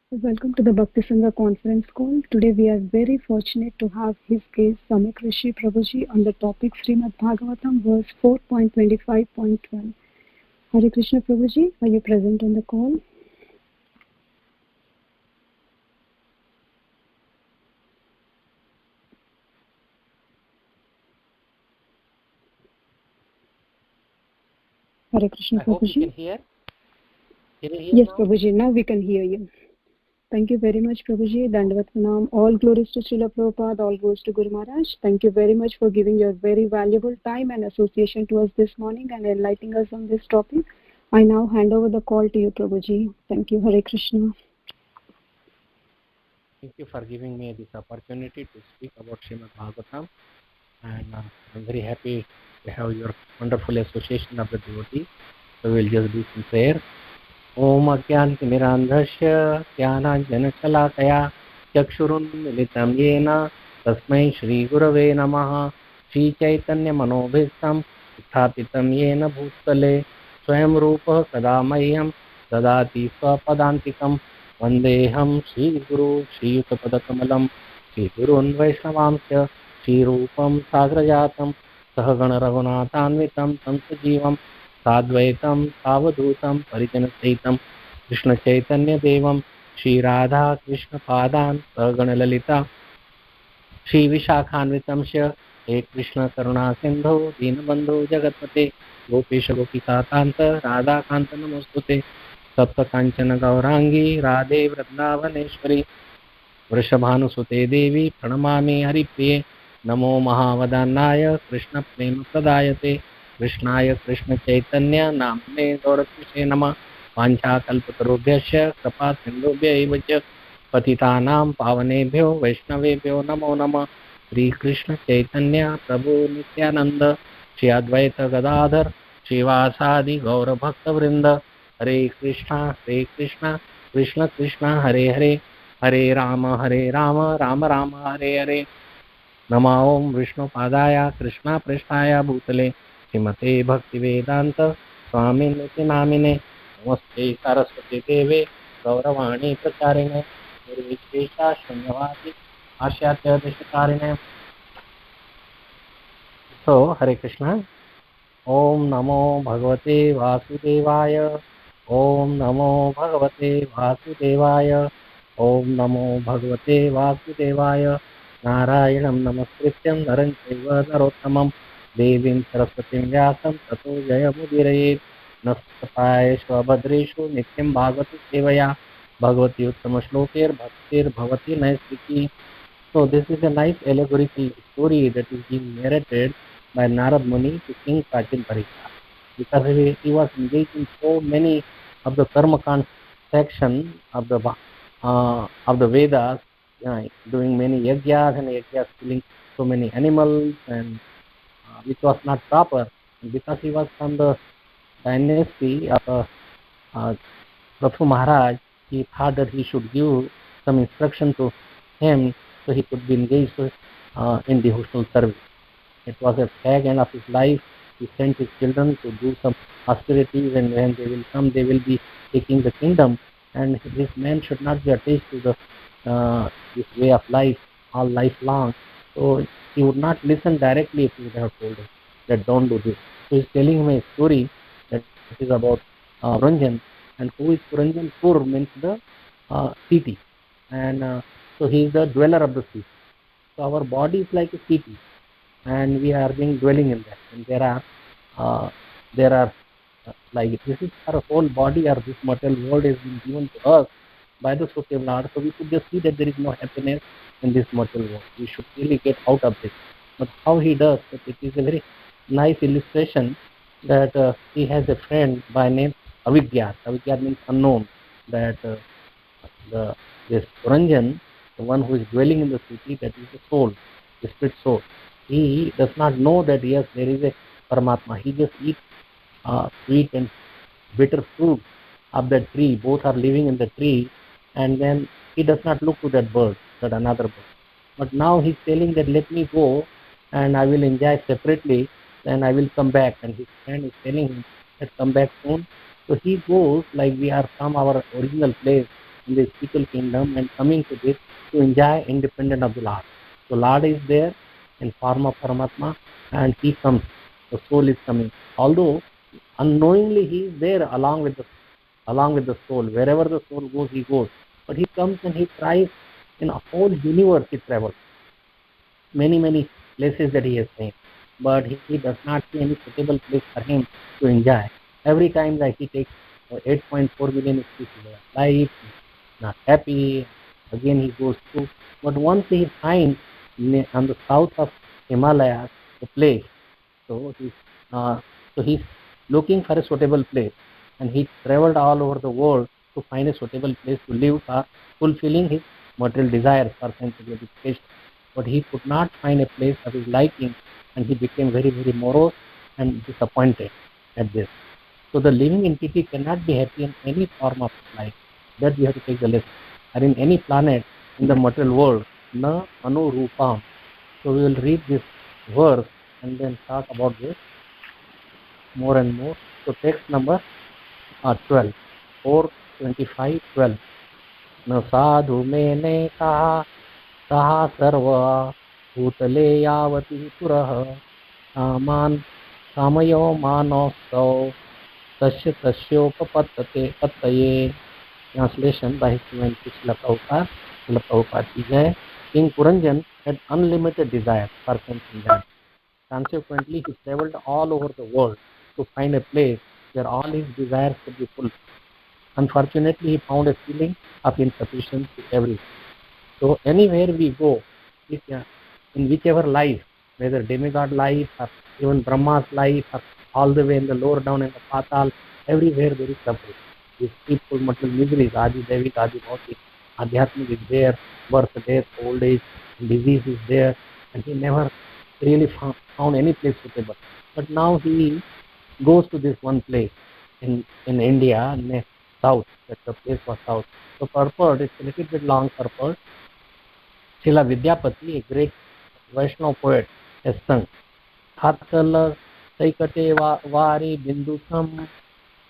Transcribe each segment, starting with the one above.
Welcome to the Bhakti Sangha conference call. Today we are very fortunate to have his guest Samik Rishi Prabhuji on the topic Srimad Bhagavatam verse 4.25.12. Hare Krishna Prabhuji, are you present on the call? Hare Krishna I hope you Prabhuji. can hear. Can you hear Yes, now? Prabhuji, now we can hear you. Thank you very much, Prabhuji. Dandavat Pranam. All glories to Srila Prabhupada, all glories to Guru Maharaj. Thank you very much for giving your very valuable time and association to us this morning and enlightening us on this topic. I now hand over the call to you, Prabhuji. Thank you. Hare Krishna. Thank you for giving me this opportunity to speak about Srimad Bhagavatam, and I'm very happy to have your wonderful association of the devotees. So we'll just do some prayer. Om Ajnanatimirandhasya Jnananjanashalakaya Chakshurunmilitam Yena Tasmai Shri Gurave Namaha Shri Chaitanya Manobhishtam Sthapitam Yena Bhutale Swayam Rupa Kada Mahyam Dadati Swapadantikam Vandeham Shri Guru Shri Yutapadakamalam Shri Gurun Vaishnavamsya Shri Rupam Sagrajatam Sahagana Raghunathanvitam Tam Sajivam साद्वैतं सावधूतं परिजनसहितं कृष्णचैतन्यदेवं Shri Radha कृष्णपादान् सगणललिता श्रीविशाखान्वितं च हे कृष्णकरुणासिन्धो दीनबन्धो जगत्पते गोपेश गोपिकान्त राधाकान्त नमोऽस्तुते सप्तकाञ्चन गौराङ्गी राधे वृन्दावनेश्वरी वृषभानुसुते देवी प्रणमामि हरिप्रिये नमो महावदान्नाय कृष्णप्रेमप्रदायते कृष्णाय कृष्णचैतन्य नाम्ने गौरकृष्णे नमः वाञ्छाकल्पतरुभ्यश्च कृपासिन्धुभ्य एव च पतितानां पावनेभ्यो वैष्णवेभ्यो नमो नमः श्रीकृष्णचैतन्य प्रभु नित्यानन्द श्री अद्वैत गदाधर श्रीवासादि गौरभक्तवृन्द हरे कृष्णा कृष्ण कृष्ण हरे हरे हरे राम राम राम हरे हरे नमो ओं विष्णुपादाय कृष्णापृष्ठाय भूतले श्रीमते भक्तिवेदान्त स्वामिनिति नामिने नमस्ते सरस्वती देवे गौरवाणी प्रचारिणे निर्विशेषा शून्यवादी आश्यात्य देशकारिणे सो हरे कृष्ण ओम नमो भगवते वासुदेवाय ओम नमो भगवते वासुदेवाय ओम नमो भगवते वासुदेवाय नारायणं नमस्कृत्यं नरं चैव नरोत्तमं देवीं सरस्वतीं व्यासं ततो जयमुदीरयेत् नमस्कृताय स्वभद्रेषु नित्यं भागवत सेवया Bhagwati उत्तमश्लोकैर्भक्तिर्भवति नैष्टिकी. So this is a nice allegorical story that is being narrated by Narad Muni to King Prachin Parikshit, because he was engaged in so many of the karmakand section of the Vedas, doing many yajnas and yajnas killing so many animals, and which was not proper. And because he was from the dynasty of Prathu Maharaj, he thought that he should give some instruction to him so he could be engaged in devotional service. It was a fag end of his life. He sent his children to do some austerities, and when they will come, they will be taking the kingdom. And this man should not be attached to this way of life all lifelong. So he would not listen directly if he would have told him that don't do this. So he's telling him a story that is about Puranjan. And who is Puranjan? Pur means the city. And so he is the dweller of the city. So our body is like a city, and we are being dwelling in that. And there are like this is our whole body, or this material world is being given to us by the Supreme Lord. So we could just see that there is no happiness in this material world. We should really get out of this. But how he does that, it is a very nice illustration that he has a friend by name Avidyat. Avidyat means unknown. That the this Puranjan, the one who is dwelling in the city, that is the soul, the spirit soul. He does not know that yes, there is a Paramatma. He just eats sweet and bitter fruit of that tree. Both are living in the tree, and then he does not look to that bird, that another bird. But now he's telling that let me go and I will enjoy separately, then I will come back. And his friend is telling him that come back soon. So he goes like we are from our original place. in the spiritual kingdom and coming to this to enjoy independent of the Lord. So Lord is there in form of Paramatma, and he comes. The soul is coming. Although unknowingly he is there along with the soul. Wherever the soul goes, he goes. But he comes and he tries in a whole universe. He travels many places that he has seen, but he does not see any suitable place for him to enjoy. Every time that he takes 8.4 million species of life, not happy, again he goes through. But once he finds on the south of Himalayas a place, so he's looking for a suitable place, and he traveled all over the world to find a suitable place to live, fulfilling his material desires for sense gratification. But he could not find a place of his liking, and he became very morose and disappointed at this. So the living entity cannot be happy in any form of life. That we have to take the lesson. Or in any planet in the material world, na anurupam. So we will read this verse and then talk about this more and more. So text number 12, 425, 12. न साधु मेने कहा सहा सर्व भूतले यावती पुरः सामान सामयो मानोत्सव तस्य तस्योपपत्तये पत्तये. Translation by His Divinity Srila Prabhupada. Srila Prabhupada ki jai. King Puranjan had unlimited desire for sense enjoyment. Consequently, he traveled all over the world to find a place where all his desires could be fulfilled. Unfortunately, he found a feeling of insufficiency everywhere. So anywhere we go, in whichever life, whether demigod life or even Brahma's life or all the way in the lower down in the patal, everywhere there is suffering. These people, material miseries, Adi Devik, Adi Bhautik, Adhyatmik is there, birth, death, old age, disease is there, and he never really found any place suitable. But now he goes to this one place in India, south, that the place was south. So purport, it's a little bit long purport. Srila Vidyapati, a great Vaishnava poet, has sung Hatsala Saikate Vari Bindusam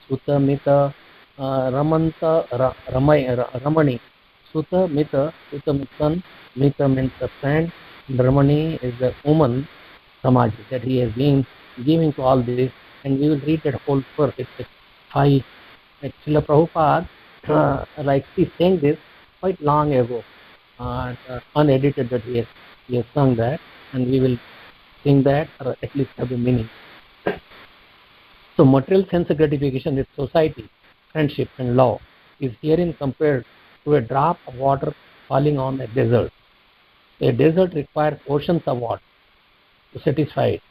Sutamita Ramanta Ramani. Sutamitan, Mita means the friend, Ramani is the woman Samaji that he has been giving to all this, and we will read that whole verse. It's five. Srila Prabhupada, like he sang this quite long ago, unedited that he has sung that, and we will sing that or at least have the meaning. So material sense gratification with society, friendship and love is herein compared to a drop of water falling on a desert. A desert requires oceans of water to satisfy it.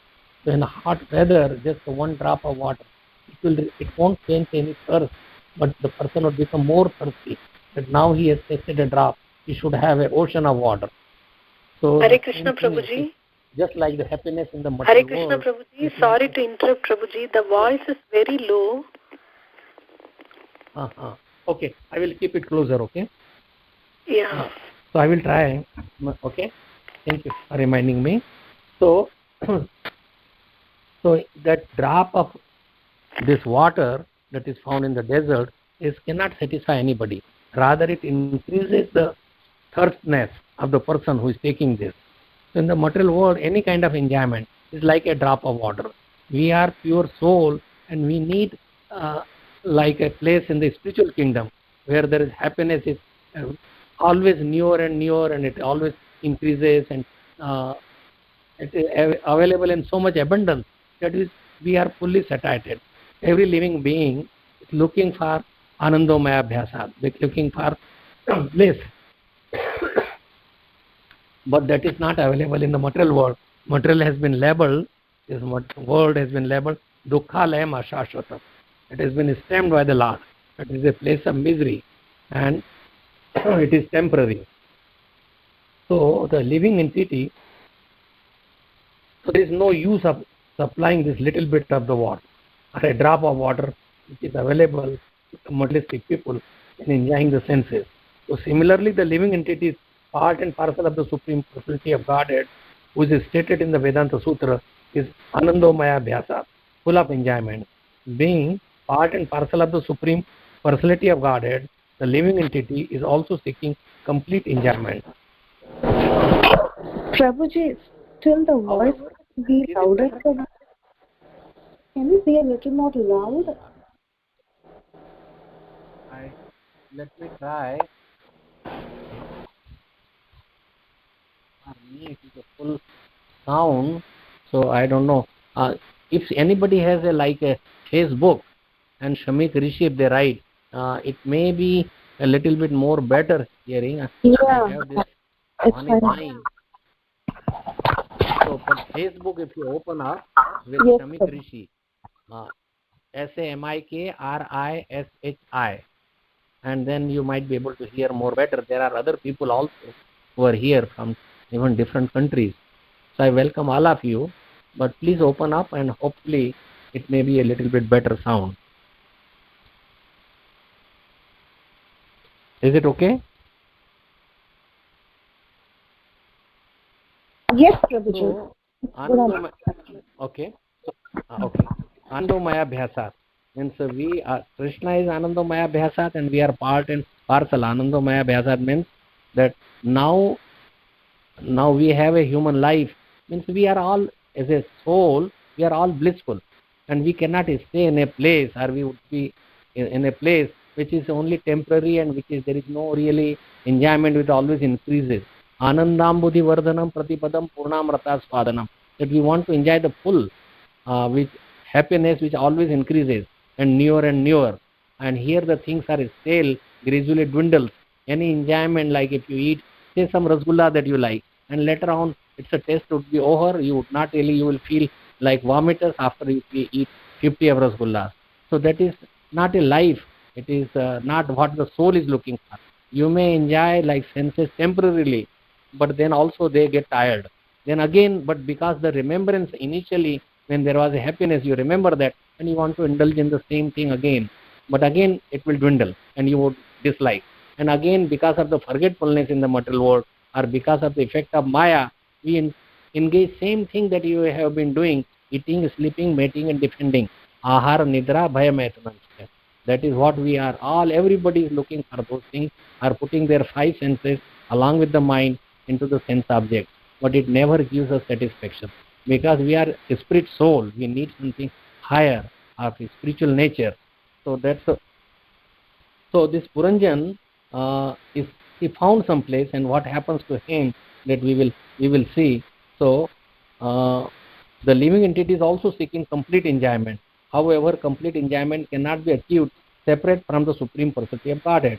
So in hot weather, just one drop of water, it won't change any thirst, but the person will become more thirsty. But now he has tasted a drop, he should have an ocean of water. So Hare Krishna Prabhuji. Just like the happiness in the material Hare world. Krishna Prabhuji, sorry to interrupt Prabhuji, the voice is very low. Okay, I will keep it closer, okay? Yeah. So I will try, okay? Thank you for reminding me. So, so that drop of this water that is found in the desert cannot satisfy anybody. Rather, it increases the thirstness of the person who is taking this. So in the material world, any kind of enjoyment is like a drop of water. We are pure soul, and we need like a place in the spiritual kingdom where there is happiness is always newer and newer, and it always increases, and it is available in so much abundance that is we are fully satiated. Every living being is looking for Anandomaya Abhyasat, looking for bliss. But that is not available in the material world. Material has been labeled, this world has been labeled Dukkhalayam Ashashvatam. It has been stamped by the Lord. It is a place of misery, and it is temporary. So the living entity, so there is no use of supplying this little bit of the water or a drop of water which is available to materialistic people in enjoying the senses. So similarly, the living entity is part and parcel of the Supreme Personality of Godhead, which is stated in the Vedanta Sutra, is Anandomaya Abhyasa, full of enjoyment. Being part and parcel of the Supreme Personality of Godhead, the living entity is also seeking complete enjoyment. Prabhuji, still the voice be louder. Can you be a little more loud? Let me try. For me, it is a full sound, so I don't know. If anybody has a Facebook and Shamik Rishi, if they write, it may be a little bit more better hearing. Yeah, I have this it's on fine. mine. So, but Facebook, if you open up with Yes, Shamik sir. Rishi, SAMIKRISHI, and then you might be able to hear more better. There are other people also who are here from even different countries. So I welcome all of you, but please open up and hopefully it may be a little bit better sound. Is it okay? Yes, Prabhuji. So, okay. So, okay. Anandomaya Bhyasat means Krishna is Anandomaya Bhyasat and we are part and parcel. Anandomaya Bhyasat means that now we have a human life, means we are all, as a soul, we are all blissful, and we cannot stay in a place, or we would be in a place which is only temporary and which is there is no really enjoyment, which always increases. Anandam buddhi vardhanam pratipadam purnamrata swadanam, that we want to enjoy the full which happiness which always increases and newer, and here the things are stale, gradually dwindles. Any enjoyment, like if you eat say some rasgulla that you like, and later on it's a taste would be over, you would not really, you will feel like vomiters after you eat 50 of rasgullas. So that is not a life. It is not what the soul is looking for. You may enjoy like senses temporarily, but then also they get tired. Then again, but because the remembrance initially, when there was a happiness, you remember that, and you want to indulge in the same thing again, but again it will dwindle and you would dislike. And again, because of the forgetfulness in the material world, or because of the effect of Maya, we engage same thing that you have been doing: eating, sleeping, mating, and defending. Ahara, nidra, bhayam. That is what we are all. Everybody is looking for those things, are putting their five senses along with the mind into the sense object, but it never gives us satisfaction, because we are a spirit soul. We need something higher, of a spiritual nature. So that's so this Puranjan is, he found some place, and what happens to him, that we will see. So the living entity is also seeking complete enjoyment. However, complete enjoyment cannot be achieved separate from the Supreme Personality of Godhead.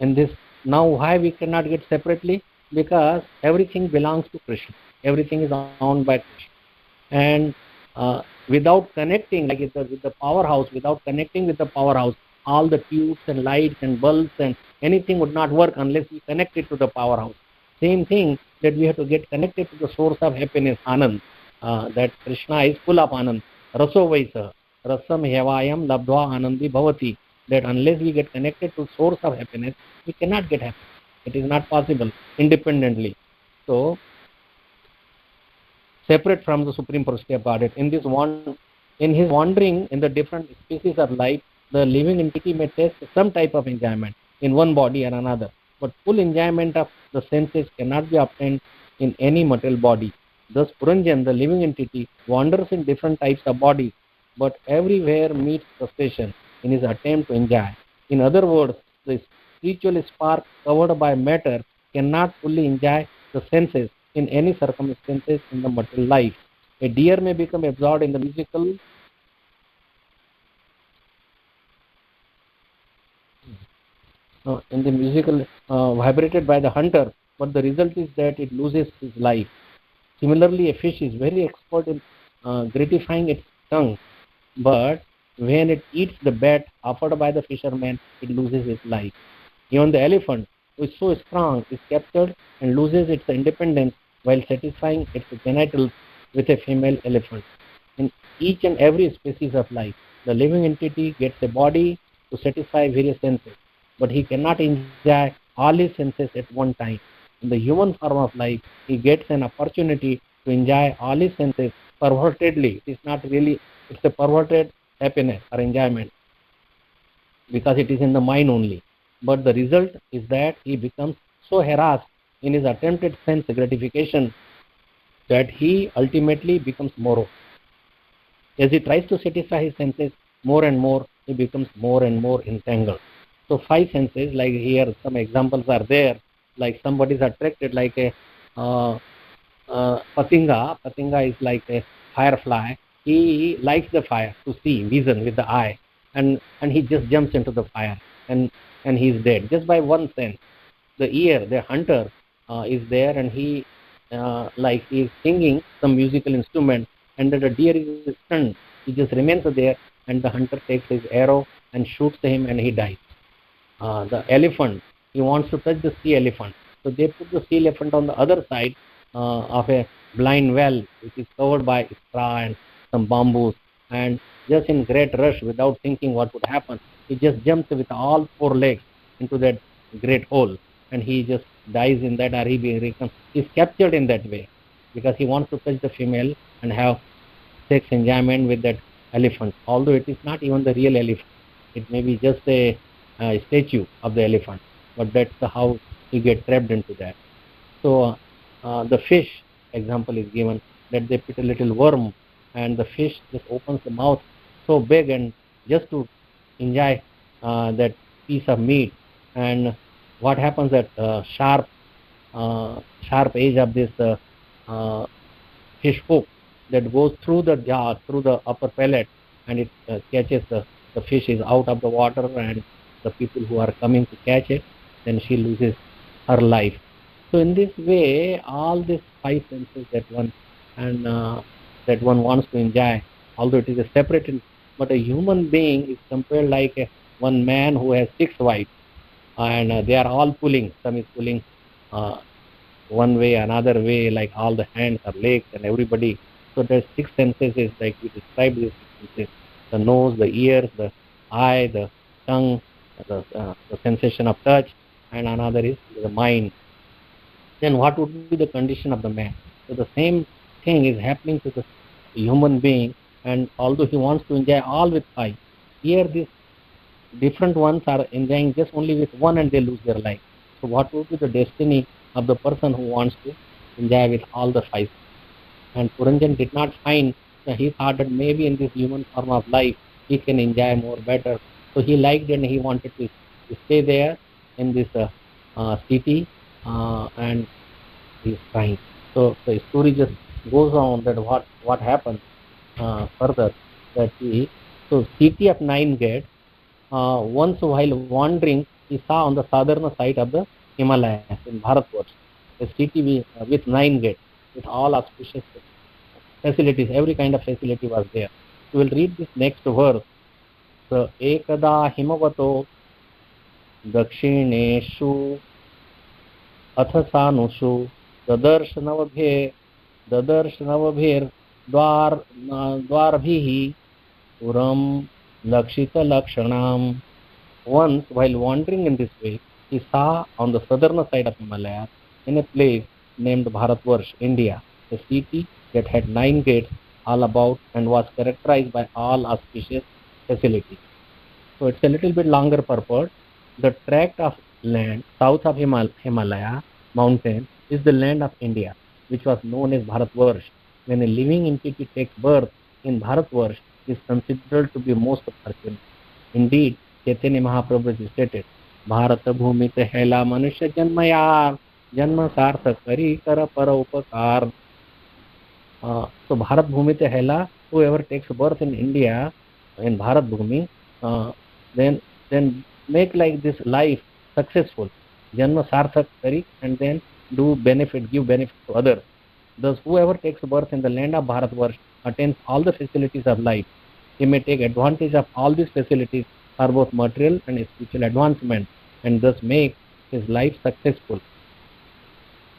And this, now why we cannot get separately? Because everything belongs to Krishna. Everything is owned by Krishna. And without connecting, like with the powerhouse, without connecting with the powerhouse, all the tubes and lights and bulbs and anything would not work unless we connect it to the powerhouse. Same thing, that we have to get connected to the source of happiness, Anand. That Krishna is full of Anand. Raso Vaisa, Rasam Hevayam Labdva Anandi Bhavati. That unless we get connected to source of happiness, we cannot get happiness. It is not possible independently. So, separate from the Supreme Personality of Godhead. In his wandering in the different species of life, the living entity may taste some type of enjoyment in one body or another, but full enjoyment of the senses cannot be obtained in any material body. Thus, Puranjan, the living entity, wanders in different types of bodies, but everywhere meets frustration in his attempt to enjoy. In other words, the spiritual spark covered by matter cannot fully enjoy the senses in any circumstances in the material life. A deer may become absorbed in the musical vibrated by the hunter, but the result is that it loses its life. Similarly, a fish is very expert in gratifying its tongue, but when it eats the bait offered by the fisherman, it loses its life. Even the elephant, who is so strong, is captured and loses its independence while satisfying its genitals with a female elephant. In each and every species of life, the living entity gets a body to satisfy various senses, but he cannot enjoy all his senses at one time. In the human form of life, he gets an opportunity to enjoy all his senses pervertedly. It is not really, it's a perverted happiness or enjoyment, because it is in the mind only. but the result is that he becomes so harassed in his attempted sense gratification that he ultimately becomes morose. As he tries to satisfy his senses more and more, he becomes more and more entangled. So five senses, like here some examples are there, like somebody is attracted like a uh, patinga. Patinga is like a firefly. He likes the fire to see, vision with the eye, and he just jumps into the fire, and he's dead just by one sense. The ear, the hunter, is there, and he like he is singing some musical instrument, and the deer is stunned. He just remains there, and the hunter takes his arrow and shoots him, and he dies. The elephant, he wants to touch the sea elephant, so they put the sea elephant on the other side of a blind well which is covered by straw and some bamboos, and just in great rush without thinking what would happen, he just jumps with all four legs into that great hole, and he just dies in that, or he's captured in that way because he wants to touch the female and have sex enjoyment with that elephant, although it is not even the real elephant. It may be just a statue of the elephant, but that's how he get trapped into that. So the fish example is given, that they put a little worm, and the fish just opens the mouth so big and just to enjoy that piece of meat. And what happens at sharp edge of this fish hook that goes through the jaw, through the upper palate, and it catches the fish is out of the water, and the people who are coming to catch it, then she loses her life. So in this way, all these five senses that one wants to enjoy, although it is a separate, but a human being is compared like one man who has six wives, and they are all pulling. Some is pulling uh, one way, another way, like all the hands or legs and everybody. So there's six senses, is like we describe these six senses: the nose, the ears, the eye, the tongue, the sensation of touch, and another is the mind. Then what would be the condition of the man? So the same thing is happening to the human being, and although he wants to enjoy all with five, here these different ones are enjoying just only with one and they lose their life. So what would be the destiny of the person who wants to enjoy with all the five? And Puranjan did not find, he thought that maybe in this human form of life he can enjoy more better. So he liked and he wanted to stay there in this city, and he's trying. So the story just goes on that what happened further, that so city of nine gates. Once while wandering, he saw on the southern side of the Himalayas in Bharatvarsh a city with nine gates, with all auspicious facilities, every kind of facility was there. We will read this next verse. So, ekada himavato dakshineshu अथ सानुषु ददर्शनवभिर् द्वारभिः पुरं लक्षितलक्षणाम्. Once, while wandering in this way, he saw on the southern side of Himalaya, in a place named Bharatvarsh, India, a city that had nine gates all about and was characterized by all auspicious facilities. So it's a little bit longer purport. The tract of land south of Himalaya mountain is the land of India, which was known as Bharatvarsh. When a living entity takes birth in Bharatvarsh, it is considered to be most fortunate. Indeed, Chaitanya Mahaprabhu stated, Bharat Bhumi te hela manusya janmayar, janma sarthak kari kara para upakar. So Bharat Bhumi te hela, whoever takes birth in India, in Bharat Bhumi, then make like this life successful, janma sarthak kari, and then give benefit to others. Thus whoever takes birth in the land of Bharatvarsh attains all the facilities of life. He may take advantage of all these facilities for both material and spiritual advancement, and thus make his life successful.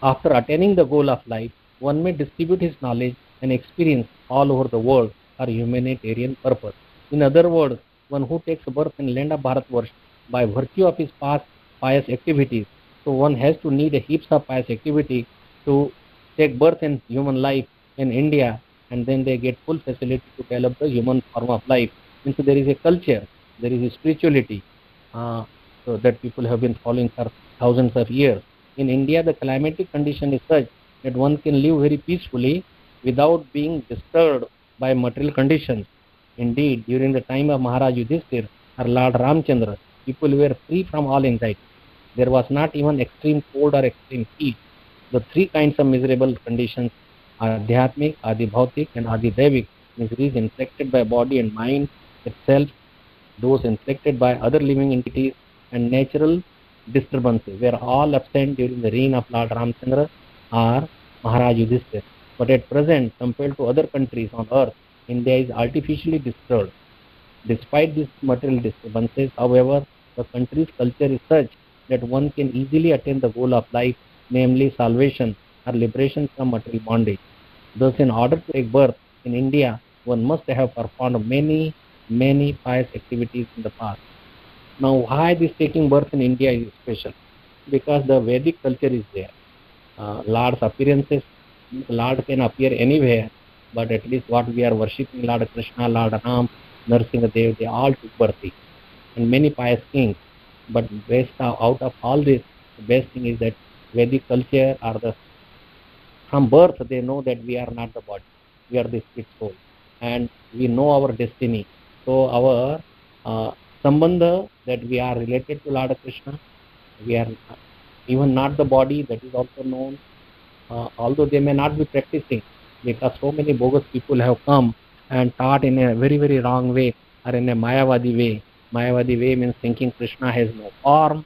After attaining the goal of life, one may distribute his knowledge and experience all over the world for humanitarian purpose. In other words, one who takes birth in land of Bharatvarsh by virtue of his past pious activities, so one has to need a heaps of pious activity to take birth in human life in India, and then they get full facility to develop the human form of life. And so there is a culture, there is a spirituality. So so that people have been following for thousands of years. In India, the climatic condition is such that one can live very peacefully without being disturbed by material conditions. Indeed, during the time of Maharaj Yudhishthir or Lord Ramchandra, people were free from all anxiety. There was not even extreme cold or extreme heat. The three kinds of miserable conditions, Adhyatmic, Adibhautik, and Adidevic, miseries inflicted by body and mind itself, those inflicted by other living entities, and natural disturbances were all absent during the reign of Lord Ramchandra or Maharaj Yudhishthir. But at present, compared to other countries on earth, India is artificially disturbed. Despite these material disturbances, however, the country's culture is such that one can easily attain the goal of life, namely salvation or liberation from material bondage. Thus, in order to take birth in India, one must have performed many pious activities in the past. Now, why this taking birth in India is special? Because the Vedic culture is there. Lord's appearances, Lord can appear anywhere, but at least what we are worshipping, Lord Krishna, Lord Ram, Narsinga Dev, they all took birth here, and many pious kings. But out of all this, the best thing is that Vedic culture or from birth they know that we are not the body, we are the spirit soul, and we know our destiny. So our sambandha, that we are related to Lord Krishna, we are even not the body, that is also known. Although they may not be practicing, because so many bogus people have come and taught in a very wrong way, or in a Mayavadi way. Mayavadi way means thinking Krishna has no form.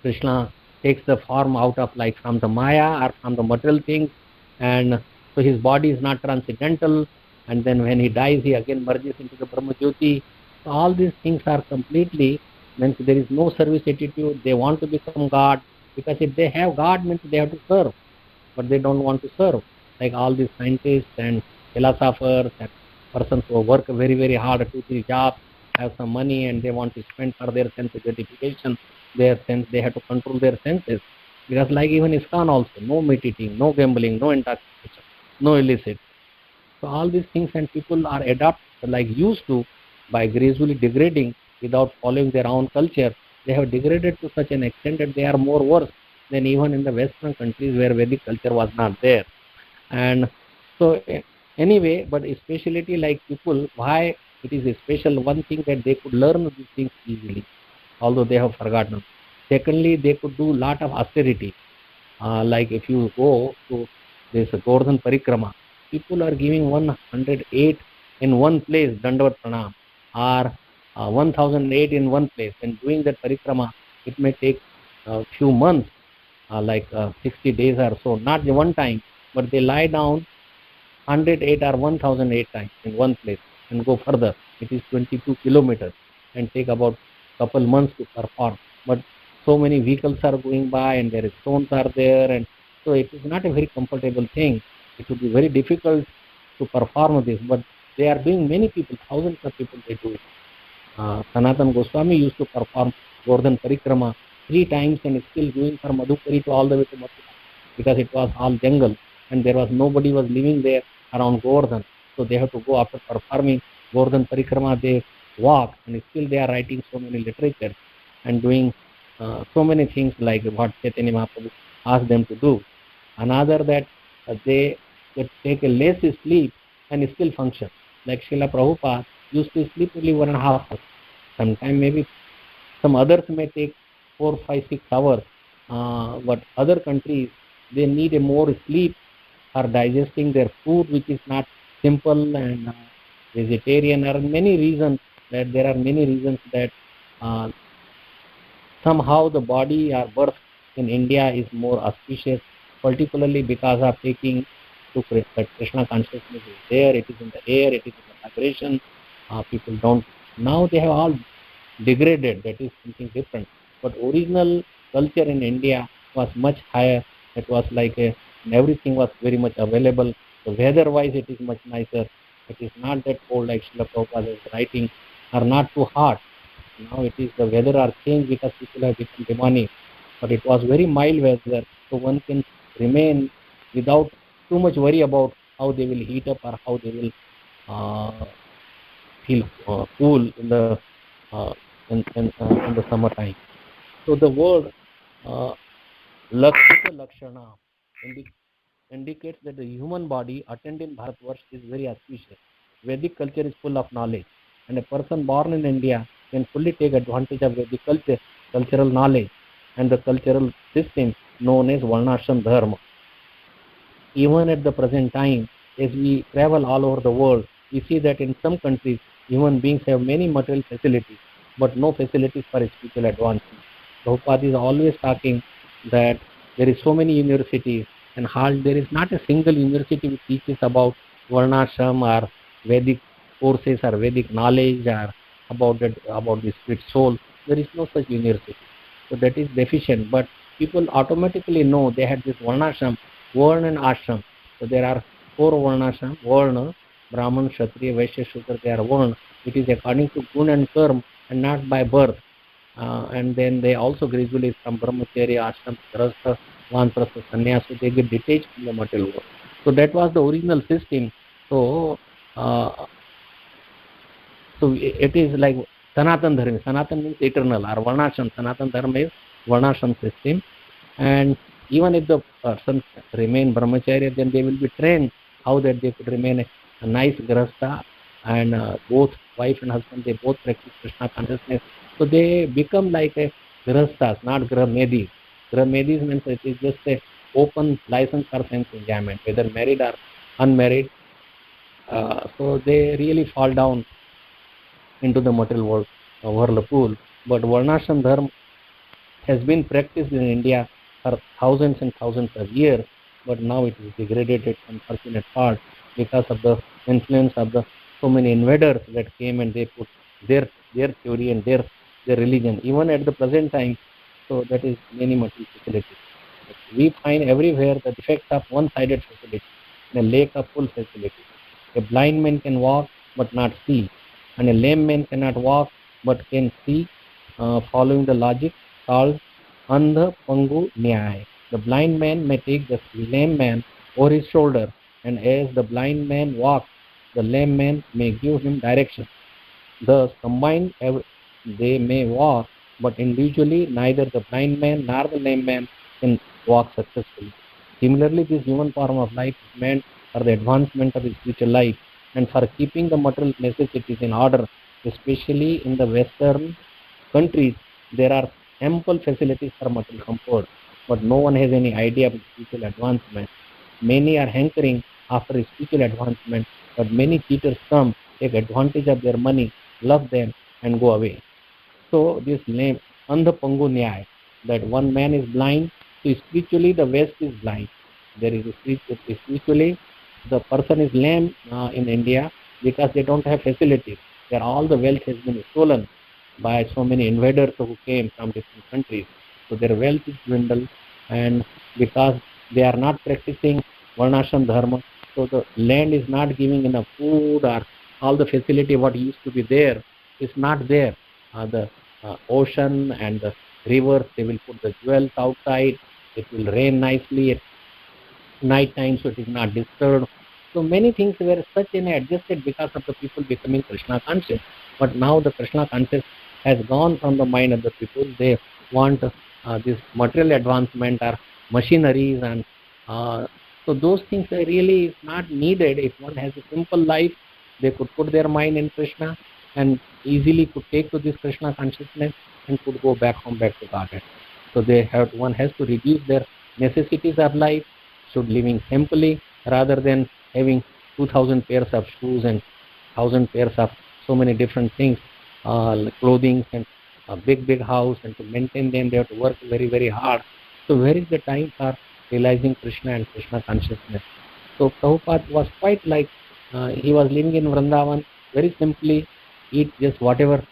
Krishna takes the form out of, like, from the Maya or from the material things, and so his body is not transcendental, and then when he dies he again merges into the Brahma Jyoti. So all these things are completely, means there is no service attitude. They want to become God, because if they have God, means they have to serve, but they don't want to serve. Like all these scientists and philosophers and persons who work very hard, 2-3 jobs, have some money, and they want to spend for their sense gratification, their sense, they have to control their senses. Because like even ISKCON also, no meat eating, no gambling, no intoxication, no illicit. So all these things, and people are adopted, like used to, by gradually degrading without following their own culture. They have degraded to such an extent that they are more worse than even in the Western countries where Vedic culture was not there. And so anyway, but a speciality, like people, why it is a special, one thing that they could learn these things easily, although they have forgotten. Secondly, they could do lot of austerity. Like if you go to this Govardhan Parikrama, people are giving 108 in one place, Dandavat Pranam, or 1008 in one place. And doing that Parikrama, it may take a few months, like 60 days or so, not one time, but they lie down 108 or 1008 times in one place and go further. It is 22 kilometers and take about couple months to perform. But so many vehicles are going by, and there is stones are there, and so it is not a very comfortable thing. It would be very difficult to perform this, but they are doing, many people, thousands of people, they do it. Sanatan Goswami used to perform Govardhan Parikrama 3 times and is still going from Madhukari to all the way to Mathura, because it was all jungle and there was nobody was living there around Govardhan. So they have to go, after performing Govardhan Parikrama, they walk, and still they are writing so many literature and doing so many things like what Chaitanya Mahaprabhu asked them to do. Another, that they take a less sleep and still function. Like Srila Prabhupada used to sleep only 1.5 hours. Sometimes maybe some others may take 4, 5, 6 hours. But other countries, they need a more sleep for digesting their food, which is not simple, and vegetarian, or many reasons, that there are many reasons that uh, somehow the body or birth in India is more auspicious, particularly because of taking to that Krishna consciousness is there, it is in the air, it is in the vibration. People don't, now they have all degraded, that is something different. But original culture in India was much higher. It was like and everything was very much available. So weather wise it is much nicer. It is not that cold like Srila Prabhupada is writing, or not too hot. Now it is, the weather are changed because people have become demonic. But it was very mild weather, so one can remain without too much worry about how they will heat up or how they will feel cool in the in the summertime. So the word Lakshita Lakshana indicates that the human body attained in Bharatvarsh is very auspicious. Vedic culture is full of knowledge, and a person born in India can fully take advantage of Vedic culture, cultural knowledge, and the cultural system known as Varnashram Dharma. Even at the present time, as we travel all over the world, we see that in some countries, human beings have many material facilities, but no facilities for spiritual advancement. Prabhupada is always talking that there is so many universities, and there is not a single university which teaches about Varnashram or Vedic courses or Vedic knowledge or about the spirit soul. There is no such university. So that is deficient. But people automatically know they had this Varnashram, Varna and Ashram. So there are 4 Varnashram, Varna, Brahman, Kshatriya, Vaishya, Shudra, they are Varna. It is according to Gun and Karma and not by birth. And then they also gradually from Brahmacharya, Ashram, Grastha, Vanprastha, Sannyas, so they get detached from the material world. So that was the original system. So it is like Sanatan Dharma. Sanatan means eternal, or Varnashram. Sanatan Dharma is Varnashram system. And even if the person remain brahmacharya, then they will be trained how that they could remain a nice grahastha, and both wife and husband, they both practice Krishna consciousness. So they become like a grahasthas, not grahmedis. Grahmedis means it is just a open license for sense enjoyment, whether married or unmarried. So they really fall down into the material world, whirlpool. But Varnashram Dharma has been practiced in India for thousands and thousands of years, but now it is degraded at unfortunate part because of the influence of the so many invaders that came and they put their theory and their religion. Even at the present time, so that is many material facilities. We find everywhere the defects of one-sided facility, and a lack of full facility. A blind man can walk but not see, and a lame man cannot walk but can see, following the logic called Andha Pangu Nyaya. The blind man may take the lame man over his shoulder, and as the blind man walks, the lame man may give him direction. Thus, combined, they may walk, but individually, neither the blind man nor the lame man can walk successfully. Similarly, this human form of life is meant for the advancement of the spiritual life and for keeping the material necessities in order, especially in the Western countries. There are ample facilities for material comfort, but no one has any idea of spiritual advancement. Many are hankering after spiritual advancement, but many cheaters come, take advantage of their money, love them, and go away. So this name, Andha Pangu Nyaya, that one man is blind, so spiritually the West is blind. There is spiritually the person is lame in India because they don't have facilities. Where all the wealth has been stolen by so many invaders who came from different countries. So their wealth is dwindled, and because they are not practicing Varnashram Dharma, so the land is not giving enough food, or all the facility what used to be there is not there. The ocean and the rivers, they will put the jewels outside. It will rain nicely at night time, so it is not disturbed. So many things were such in adjusted because of the people becoming Krishna conscious. But now the Krishna conscious has gone from the mind of the people. They want this material advancement or machineries, and so those things are really not needed. If one has a simple life, they could put their mind in Krishna and easily could take to this Krishna consciousness and could go back home, back to Godhead. So one has to reduce their necessities of life, should living simply rather than having 2,000 pairs of shoes and 1,000 pairs of so many different things, clothing and a big house, and to maintain them they have to work very, very hard. So where is the time for realizing Krishna and Krishna consciousness? So Prabhupada was quite like he was living in Vrindavan very simply, eat just whatever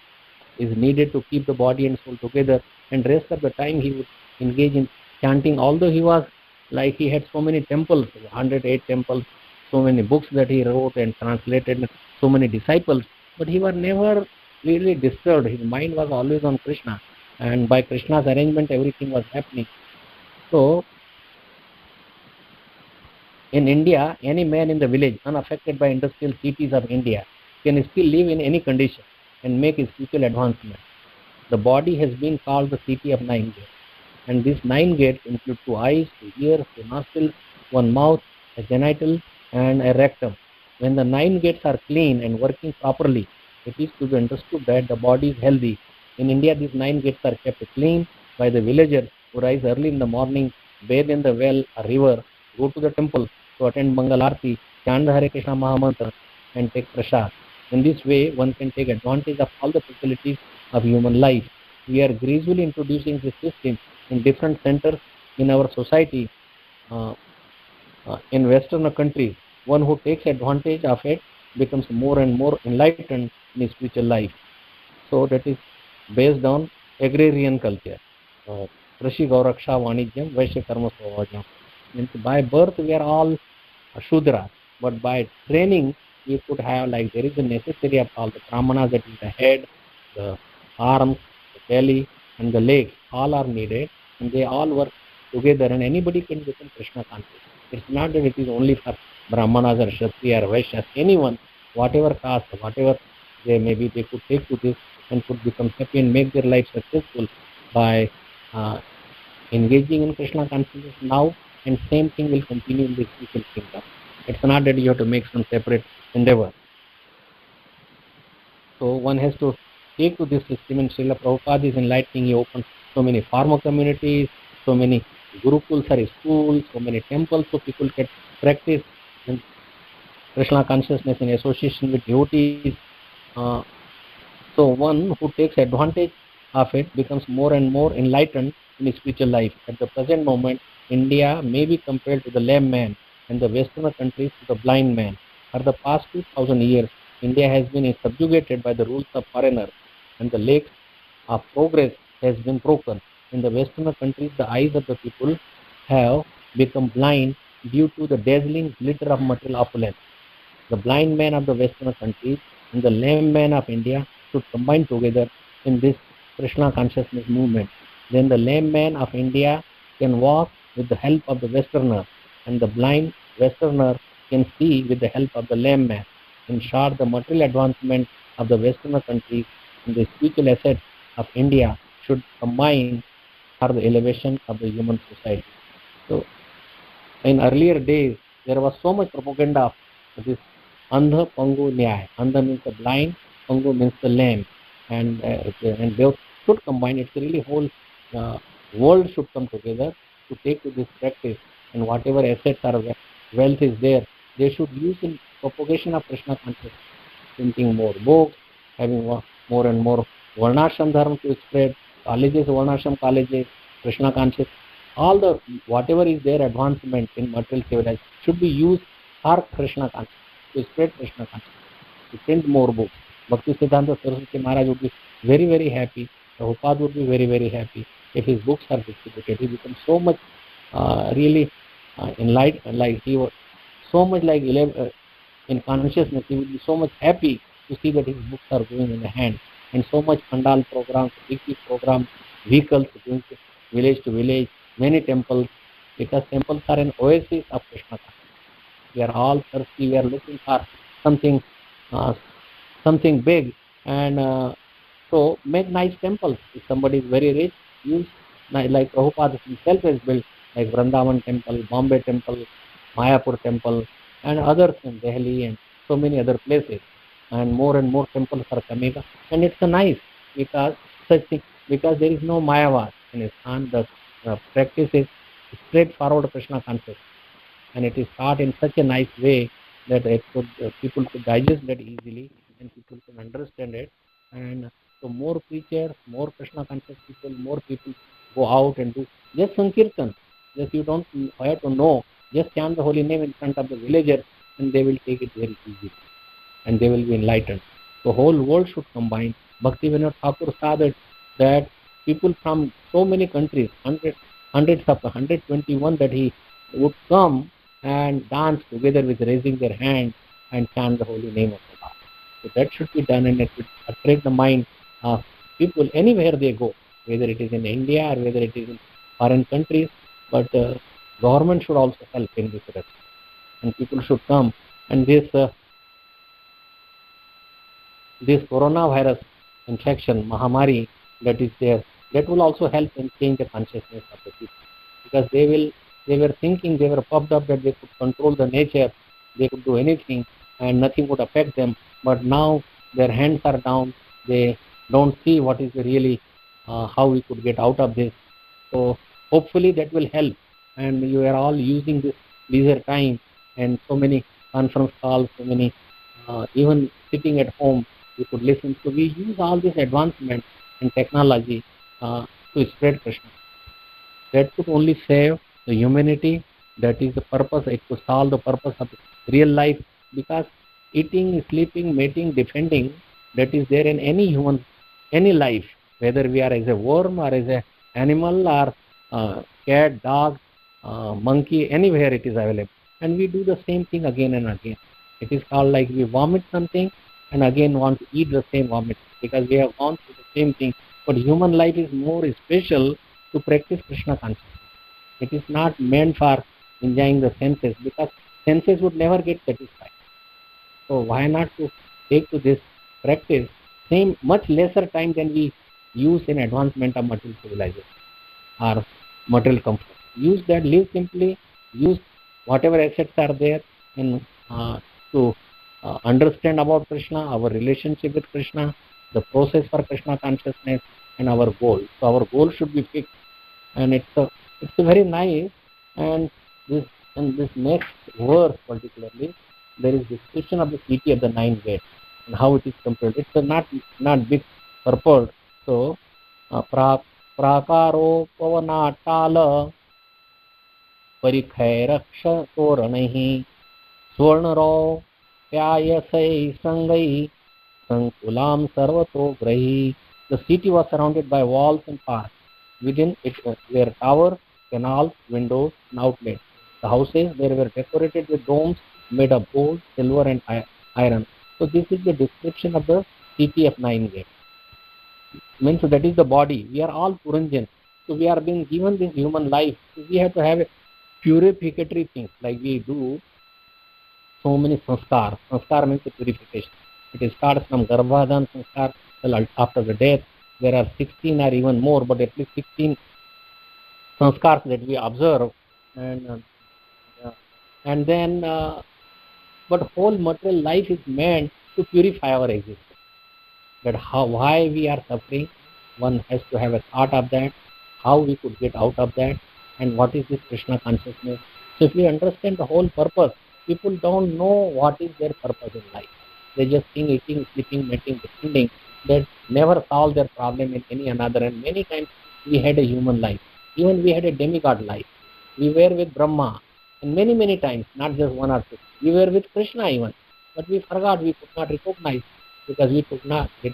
is needed to keep the body and soul together, and rest of the time he would engage in chanting. Although he was like, he had so many temples, 108 temples, so many books that he wrote and translated, so many disciples, but he was never really disturbed. His mind was always on Krishna, and by Krishna's arrangement everything was happening. So in India, any man in the village unaffected by industrial cities of India can still live in any condition and make his spiritual advancement. The body has been called the city of 9 gates. And these 9 gates include 2 eyes, 2 ears, 2 nostrils, 1 mouth, a genital, and a rectum. When the 9 gates are clean and working properly, it is to be understood that the body is healthy. In India, these 9 gates are kept clean by the villagers who rise early in the morning, bathe in the well or river, go to the temple to attend Mangal Aarti, chant the Hare Krishna Mahamantra, and take prasad. In this way, one can take advantage of all the facilities of human life. We are gradually introducing this system in different centers in our society. In Western countries, one who takes advantage of it becomes more and more enlightened in his spiritual life. So that is based on agrarian culture. Krishi Gauraksha Vanijyam Vaishya Karma Svabhajam. Means by birth we are all Shudra, but by training we could have, like, there is a necessary of all the brahmanas, that is the head, the arms, the belly, and the legs, all are needed, and they all work together, and anybody can become Krishna conscious. It's not that it is only for brahmanas or kshatriya or vaishyas. Anyone, whatever caste, whatever they may be, they could take to this and could become happy and make their life successful by engaging in Krishna consciousness now, and same thing will continue in the spiritual kingdom. It's not that you have to make some separate endeavor. So one has to take to this system, and Srila Prabhupada is enlightening. He opened so many farmer communities, so many gurukuls or schools, so many temples, so people can practice in Krishna consciousness in association with devotees. So one who takes advantage of it becomes more and more enlightened in his spiritual life. At the present moment, India may be compared to the lame man, and the Western countries to the blind man. For the past 2000 years, India has been subjugated by the rules of foreigners, and the legs of progress has been broken. In the Western countries, the eyes of the people have become blind due to the dazzling glitter of material opulence. The blind man of the Western countries and the lame man of India should combine together in this Krishna consciousness movement. Then the lame man of India can walk with the help of the Westerner, and the blind Westerner can see with the help of the lame man. In short, the material advancement of the Western countries and the spiritual assets of India should combine for the elevation of the human society. So, in earlier days, there was so much propaganda of this Andha Pangu Nyaya. Andha means the blind, Pangu means the lame, and they should combine. It's really whole world should come together to take to this practice, and whatever assets or wealth is there, they should use in propagation of Krishna consciousness, printing more books, having more and more Varnashram Dharma to spread, colleges, Varnashram colleges, Krishna consciousness, all the whatever is there advancement in material civilization should be used for Krishna consciousness, to spread Krishna consciousness, to print more books. Bhakti Siddhanta Saraswati Maharaj would be very, very happy. Prabhupada would be very, very happy if his books are distributed. He becomes so much really enlightened, like he was so much like in consciousness. He would be so much happy to see that his books are going in the hand, and so much pandal programs, big programs, vehicles going to village, many temples, because temples are an oasis of Krishna consciousness. We are all thirsty. We are looking for something, something big, and so make nice temples. If somebody is very rich, use like Prabhupada himself has built, like Vrindavan Temple, Bombay Temple, Mayapur Temple, and others in Delhi and so many other places. And more temples are coming up, and it's nice because such thing, because there is no Mayavad in Islam. The practice is straightforward Krishna consciousness, and it is taught in such a nice way that people could digest that easily, and people can understand it. And so more preachers, more Krishna conscious people, more people go out and do just Sankirtan. Just you don't have to know, just chant the holy name in front of the villagers, and they will take it very easily, and they will be enlightened. The whole world should combine. Bhaktivinoda Thakur saw that people from so many countries, hundreds of 121, that he would come and dance together with raising their hands and chant the holy name of Allah. So that should be done, and it would attract the mind of people anywhere they go, whether it is in India or whether it is in foreign countries. But government should also help in this respect, and people should come. And this coronavirus infection, Mahamari, that is there, that will also help in change the consciousness of the people, because they were thinking, they were puffed up that they could control the nature, they could do anything and nothing would affect them. But now their hands are down, they don't see what is really how we could get out of this. So hopefully that will help, and you are all using this leisure time and so many conference calls, so many even sitting at home you could listen. So we use all this advancement in technology to spread Krishna. That could only save the humanity. That is the purpose. It could solve the purpose of real life, because eating, sleeping, mating, defending, that is there in any human, any life, whether we are as a worm or as a animal or cat, dog, monkey, anywhere it is available. And we do the same thing again and again. It is called like we vomit something and again want to eat the same vomit, because we have gone through the same thing. But human life is more special to practice Krishna consciousness. It is not meant for enjoying the senses, because senses would never get satisfied. So why not to take to this practice same much lesser time than we use in advancement of material civilization or material comfort. Use that, live simply, use whatever assets are there in to understand about Krishna, our relationship with Krishna, the process for Krishna consciousness, and our goal. So our goal should be fixed, and it's a very nice. And this next verse particularly, there is description of the city of the nine gates and how it is compared. It's not big purport. So प्राकारोपवनाट्टाल परिखैरक्ष तोरणैः स्वर्णरौप्यायसैः संगैः संकुलां सर्वतोग्रैः. The city was surrounded by walls and parks. Within it were towers, canals, windows, and outlets. The houses there were decorated with domes made of gold, silver, and iron. So this is the description of the city of nine gates. Means that is the body. We are all Puranjan. So we are being given this human life. So we have to have a purificatory things, like we do so many sanskar. Sanskar means the purification. It starts from Garbhadhan sanskar till after the death. There are 16 or even more, but at least 16 sanskars that we observe. And then, but whole material life is meant to purify our existence. That why we are suffering, one has to have a thought of that, how we could get out of that, and what is this Krishna consciousness. So if we understand the whole purpose, people don't know what is their purpose in life. They just think eating, sleeping, mating, defending, that never solve their problem in any another. And many times we had a human life, even we had a demigod life. We were with Brahma, and many times, not just one or two. We were with Krishna even, but we forgot, we could not recognize, because we did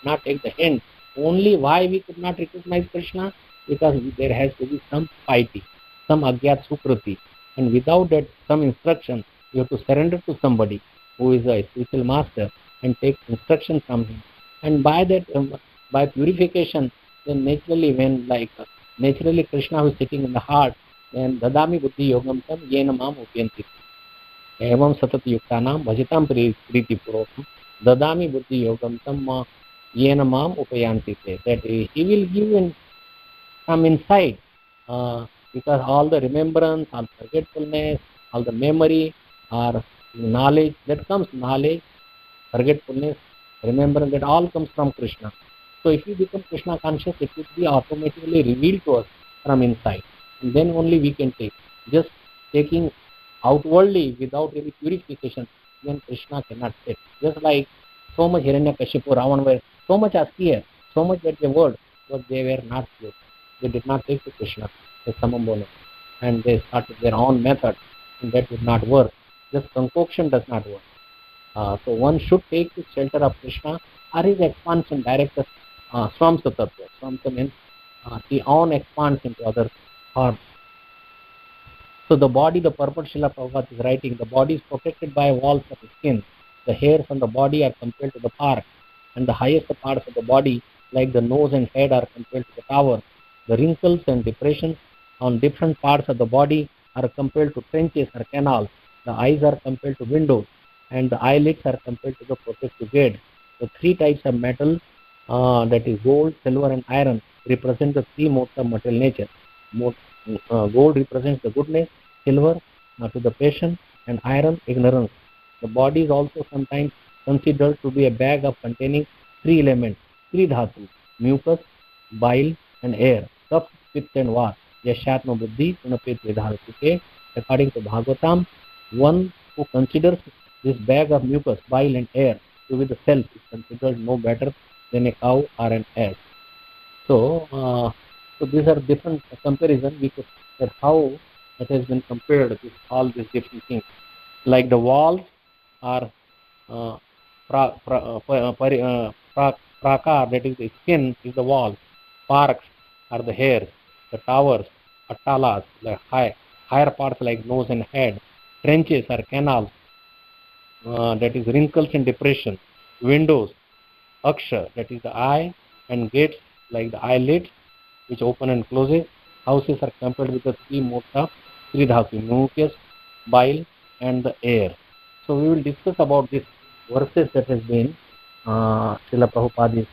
not take the hint. Only why we could not recognize Krishna? Because there has to be some piety, some agyat sukriti, and without that some instruction, you have to surrender to somebody who is a spiritual master and take instruction from him. And by that, by purification, then naturally naturally Krishna who is sitting in the heart, then dadami buddhi yogam tam yena mam upyanti evam satat yuktanam bhajitam priti purokam dadami buddhi yogam tam yena mam upayanti. That he will give in some insight, because all the remembrance, all forgetfulness, all the memory or knowledge that comes, knowledge, forgetfulness, remembrance, that all comes from Krishna. So if we become Krishna conscious, it will be automatically revealed to us from inside, and then only we can take. Just taking outwardly without any purification, then Krishna cannot sit. Just like so much Hiranyakashipu, Ravana were so much austere, so much that the word, but they were not pure. They did not take to Krishna, the Samambona, and they started their own method, and that would not work. Just concoction does not work. So one should take the shelter of Krishna or his expansion director, Swamsa Tattva. Swamsa means he own expands into other forms. So the body, the purport Srila Prabhupada is writing, the body is protected by walls of skin. The hairs on the body are compared to the park, and the highest parts of the body, like the nose and head, are compared to the tower. The wrinkles and depressions on different parts of the body are compared to trenches or canals. The eyes are compared to windows, and the eyelids are compared to the protective gate. The three types of metal, that is gold, silver, and iron, represent the three modes of material nature. Gold represents the goodness, silver to the passion, and iron ignorance. The body is also sometimes considered to be a bag of containing three elements, three dhatu, mucus, bile, and air, Kapha, Pitta, and Vata. Yashatma Buddhi, Punapet Vedharatuke. According to Bhagavatam, one who considers this bag of mucus, bile, and air to be the self is considered no better than a cow or an ass. So these are different comparisons. We could say how it has been compared with all these different things. Like the walls are prakar, that is the skin, is the walls. Parks are the hairs. The towers, attalas, the higher parts like nose and head. Trenches are canals, that is wrinkles and depression. Windows, aksha, that is the eye, and gates like the eyelids, which open and closes. Houses are compared with the three modes of three dhatu, mucus, bile, and the air. So we will discuss about this verses that has been Srila Prabhupada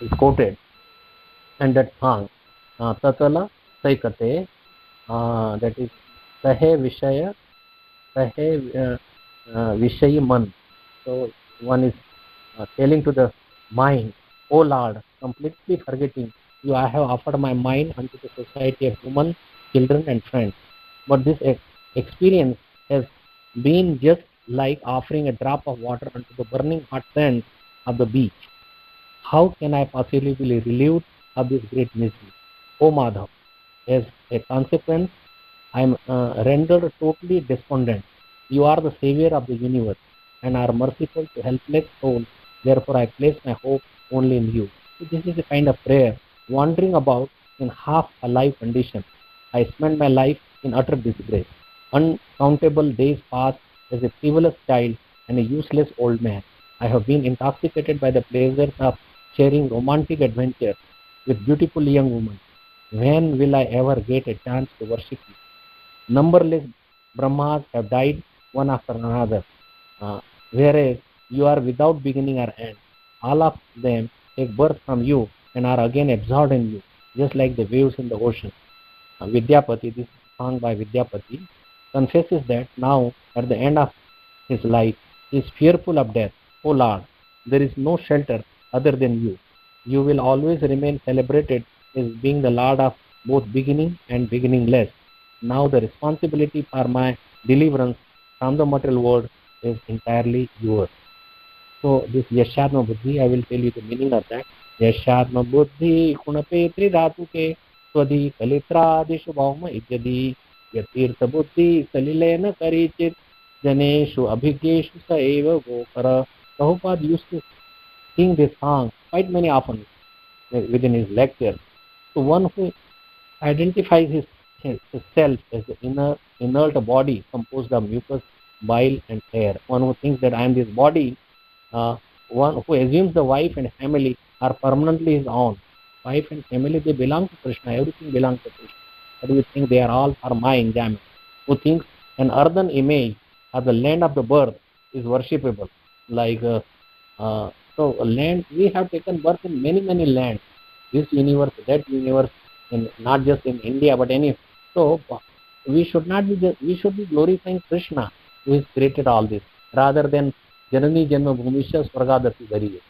is quoted, and that song Tatala Saikate, that is Sahe Vishaya Sahe Vishayi Man. So one is telling to the mind, O Lord, completely forgetting you, I have offered my mind unto the society of human, children, and friends. But this experience has been just like offering a drop of water unto the burning hot sands of the beach. How can I possibly be relieved of this great misery? O Madhav, as a consequence, I am rendered totally despondent. You are the savior of the universe and are merciful to helpless souls. Therefore, I place my hope only in you. So this is a kind of prayer, wandering about in half alive condition. I spent my life in utter disgrace. Uncountable days passed as a frivolous child and a useless old man. I have been intoxicated by the pleasures of sharing romantic adventures with beautiful young women. When will I ever get a chance to worship you? Numberless Brahmas have died one after another, whereas you are without beginning or end. All of them take birth from you and are again absorbed in you, just like the waves in the ocean. Vidyapati, this is a song by Vidyapati, confesses that now, at the end of his life, he is fearful of death. O Lord, there is no shelter other than you. You will always remain celebrated as being the Lord of both beginning and beginningless. Now the responsibility for my deliverance from the material world is entirely yours. So this Yashatma Buddhi, I will tell you the meaning of that. Yashatma Buddhi Kunapetri Dhatuke Swadi Kalitra Dishu Bhauma Ityadi Yatirtha Buddhi Salilena Karichit Janeshu Abhigeshu Saeva Gokara. Prabhupada used to sing this song quite many often within his lecture. So one who identifies his self as the inert body composed of mucus, bile, and air. One who thinks that I am this body, one who assumes the wife and family are permanently his own. Wife and family, they belong to Krishna, everything belongs to Krishna. But we think they are all for my enjoyment. Who thinks an earthen image of the land of the birth is worshipable. Like, so land, we have taken birth in many, many lands. This universe, that universe, not just in India, but any. So we should not be we should be glorifying Krishna, who has created all this, rather than Janani Janma Bhumisha Swargadati Gariye.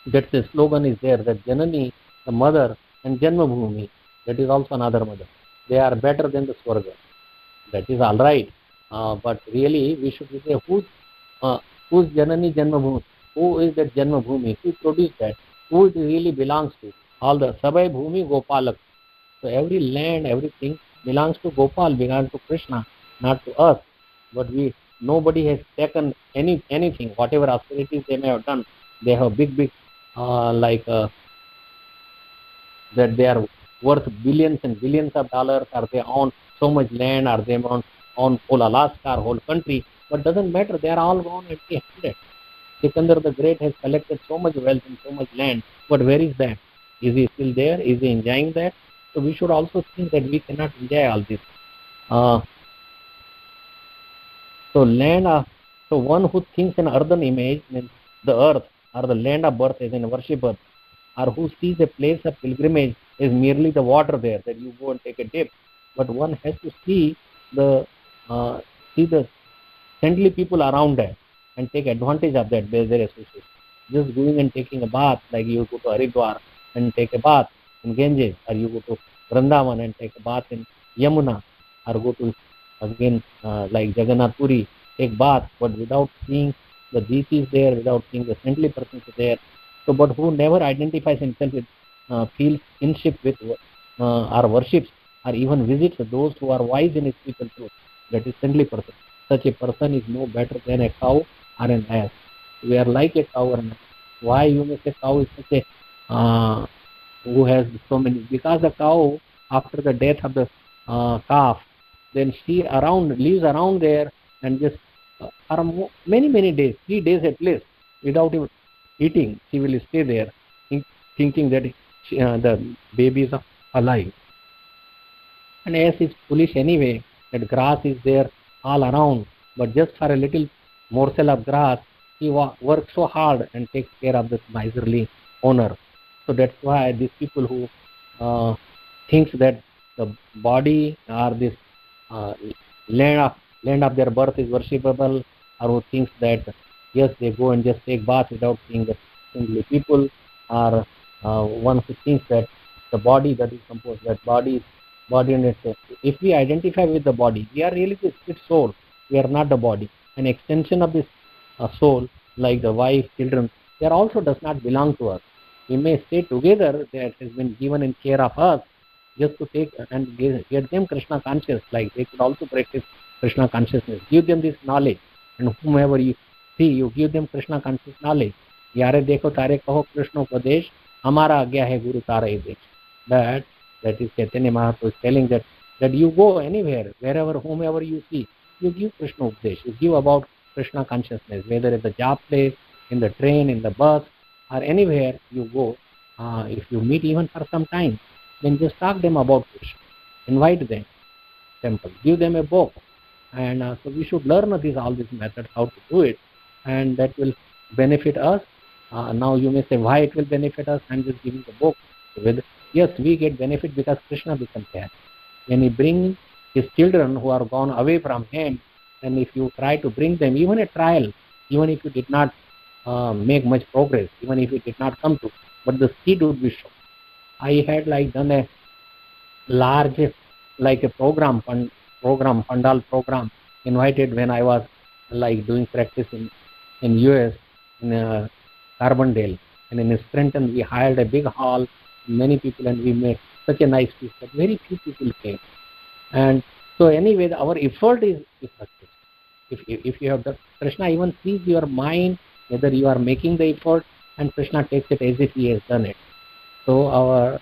That the slogan is there that Janani, the mother, and Janma Bhumi, that is also another mother. They are better than the Swarga. That is all right. But really, we should say who's Janani Janma Bhumi? Who is that Janma Bhumi? Who produced that? Who it really belongs to? All the Sabai Bhumi Gopalak. So every land, everything belongs to Gopal, belongs to Krishna, not to us. But nobody has taken anything, whatever austerities they may have done. They have big, that they are worth billions and billions of dollars, or they own so much land, or they own whole Alaska or whole country. But doesn't matter, they are all gone empty-handed. Sikandar the Great has collected so much wealth and so much land, but where is that? Is he still there? Is he enjoying that? So we should also think that we cannot enjoy all this. So one who thinks an earthen image, means the earth or the land of birth as in worshipper, or who sees a place of pilgrimage is merely the water there, that you go and take a dip. But one has to the uh, see the friendly people around that and take advantage of that their association. Just going and taking a bath, like you go to Haridwar and take a bath in Ganges, or you go to Vrindavan and take a bath in Yamuna, or go to again like Jagannath Puri, take bath, but without seeing the deities there, without seeing the saintly persons there. So, but who never identifies himself with, feels kinship with or worships or even visits those who are wise in spiritual truth, that is saintly person. Such a person is no better than a cow or an ass. We are like a cow or an ass. Why you may say cow is such a who has so many? Because the cow, after the death of the calf, then she lives around there and just for many days, 3 days at least, without even eating. She will stay there, thinking that the baby is alive. And ass is foolish anyway. That grass is there all around, but just for a little morsel of grass, he works so hard and takes care of the miserly owner. So that's why these people who thinks that the body or this uh, land of their birth is worshipable, or who thinks that yes, they go and just take bath without seeing the simply people, or one who thinks that the body that is composed, that body and itself. If we identify with the body, we are really the spirit soul. We are not the body. An extension of this soul, like the wife, children, they are also does not belong to us. We may stay together, that has been given in care of us, just to take and get them Krishna conscious, like they could also practice Krishna consciousness. Give them this knowledge, and whomever you see, you give them Krishna conscious knowledge. यारे देखो तारे कहो कृष्ण उपदेश, हमारा आज्ञा है गुरु तारे देश. That is Chaitanya Mahaprabhu is telling that you go anywhere, wherever, whomever you see, you give Krishna Upadesh, you give about Krishna consciousness, whether at the job place, in the train, in the bus, or anywhere you go. If you meet even for some time, then just talk them about Krishna, invite them, temple, give them a book. And so we should learn all these methods, how to do it, and that will benefit us. Now you may say, why it will benefit us? I'm just giving the book. Yes, we get benefit because Krishna becomes happy. When he brings his children who are gone away from him, and if you try to bring them, even a trial, even if you did not make much progress, even if it did not come to, but the seed would be shown. I had done a large, like a pandal program, invited when I was doing practice in US, in Carbondale, and in Scranton we hired a big hall, many people, and we made such a nice feast, but very few people came. And so anyway, our effort is success. If you have the Krishna even sees your mind, whether you are making the effort, and Krishna takes it as if he has done it. So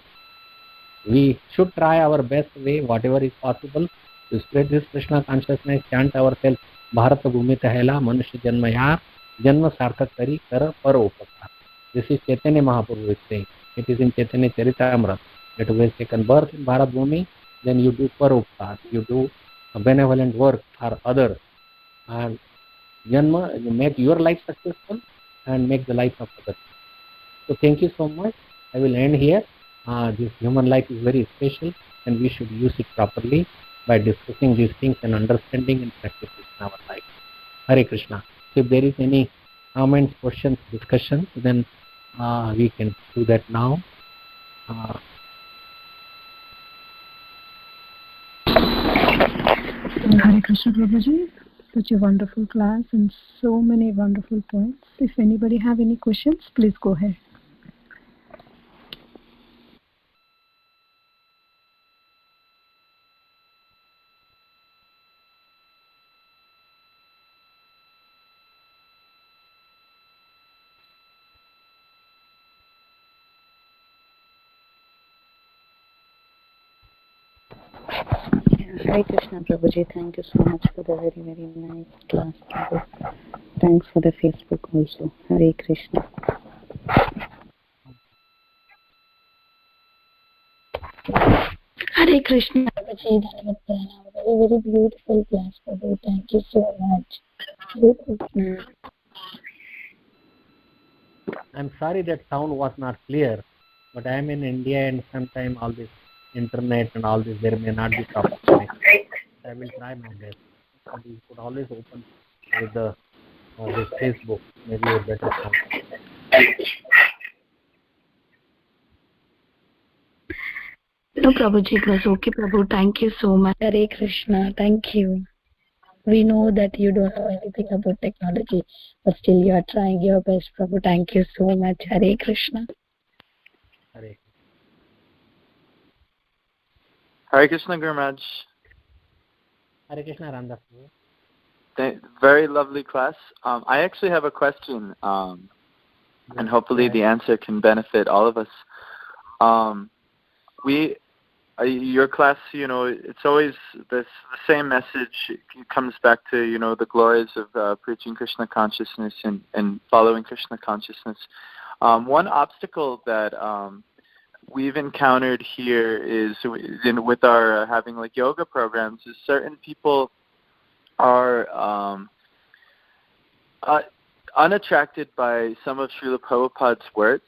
we should try our best way, whatever is possible, to spread this Krishna consciousness, chant ourselves, Bharat Bhumi Tahela, Manushya Janmaya, Janma Sarthak Kari, Kara Paro Upakar. This is Chaitanya Mahaprabhu is saying. It is in Chaitanya Charitamrita that who has taken birth in Bharat Bhumi, then you do Paropkar, you do a benevolent work for others. And Janma, you make your life successful and make the life of others. So thank you so much. I will end here. This human life is very special and we should use it properly by discussing these things and understanding and practicing in our life. Hare Krishna. So if there is any comments, questions, discussions, then we can do that now. Hare Krishna Prabhuji, such a wonderful class and so many wonderful points. If anybody have any questions, please go ahead. Hare Krishna Prabhuji, thank you so much for the very, very nice class. Prabhu. Thanks for the Facebook also. Hare Krishna. Hare Krishna Prabhuji, very, very beautiful class, Prabhu. Thank you so much. Hare Krishna. I'm sorry that sound was not clear. but I am in India and sometime all this internet and all this, there may not be proper connection. I will try my best. But you could always open with the this Facebook, maybe a better chance. No, Prabhuji, it was okay, Prabhu. Thank you so much. Hare Krishna. Thank you. We know that you don't know anything about technology, but still you are trying your best, Prabhu. Thank you so much. Hare Krishna. Hare. Hare Krishna, Guru Maharaj. Hare Krishna, Ramdas. Very lovely class. I actually have a question, and hopefully the answer can benefit all of us. Your class, it's always the same message. It comes back to, the glories of preaching Krishna consciousness and following Krishna consciousness. One obstacle that we've encountered here is with our having like yoga programs is certain people are unattracted by some of Srila Prabhupada's words.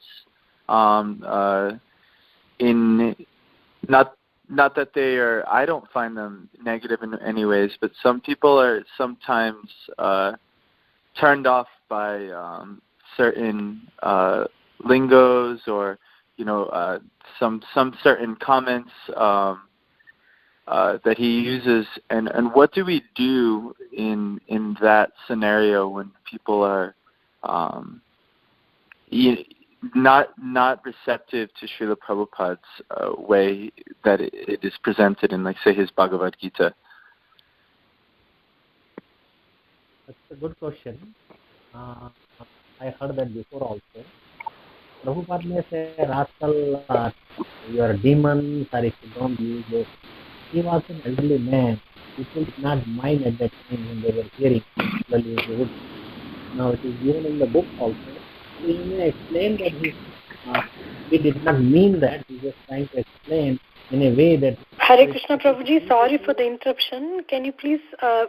In not that they are, I don't find them negative in any ways, but some people are sometimes turned off by certain lingos or some certain comments that he uses, and what do we do in that scenario when people are not receptive to Srila Prabhupada's way that it is presented in, like, say, his Bhagavad Gita? That's a good question. I heard that before also. Prabhupada may say, rascal, your demons, or if you don't use those. He was an elderly man. People did not mind at that time when they were hearing. Now it is given in the book also. He may explain that he did not mean that. He was trying to explain in a way that... Hare Krishna, Prabhuji, sorry for the interruption. Can you please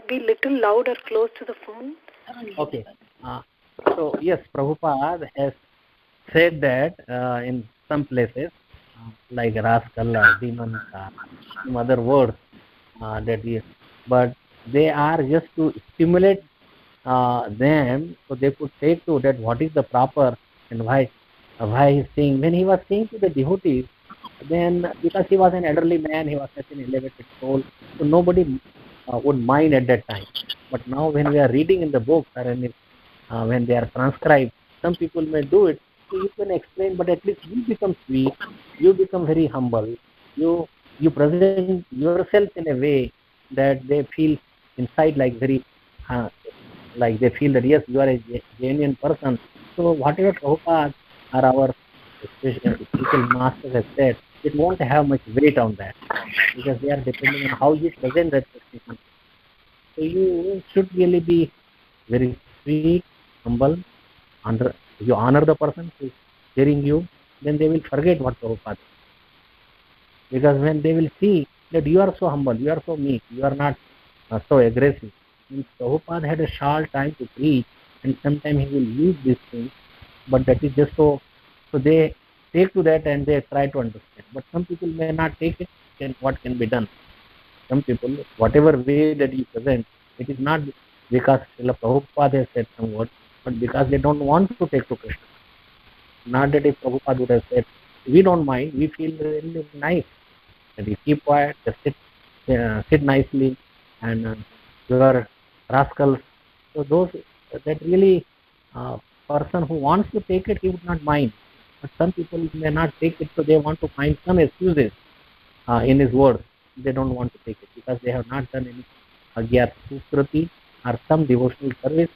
be little loud or close to the phone? Okay. So, yes, Prabhupada has said that in some places, like rascal or demon or some other words that is, but they are just to stimulate them, so they could take to that what is the proper and why he's saying. When he was saying to the devotees, then because he was an elderly man, he was such an elevated soul, so nobody would mind at that time. But now when we are reading in the books or when they are transcribed, some people may do it. So you can explain, but at least you become sweet, you become very humble, you present yourself in a way that they feel inside like very like they feel that yes, you are a genuine person. So whatever Prabhupada or our spiritual masters have said, it won't have much weight on that, because they are depending on how you present that statement. So you should really be very sweet, humble, you honor the person who is hearing you, then they will forget what Prabhupada is. Because when they will see that you are so humble, you are so meek, you are not so aggressive. And Prabhupada had a short time to preach, and sometimes he will use these things, but that is just so they take to that and they try to understand. But some people may not take it, then what can be done? Some people, whatever way that you present, it is not because Srila Prabhupada has said some words, but because they don't want to take to Krishna. Not that if Prabhupada would have said, we don't mind, we feel really nice, that you keep quiet, just sit nicely, and you are rascals. So those, that really person who wants to take it, he would not mind. But some people may not take it, so they want to find some excuses in his words. They don't want to take it because they have not done any agyat sukrati or some devotional service,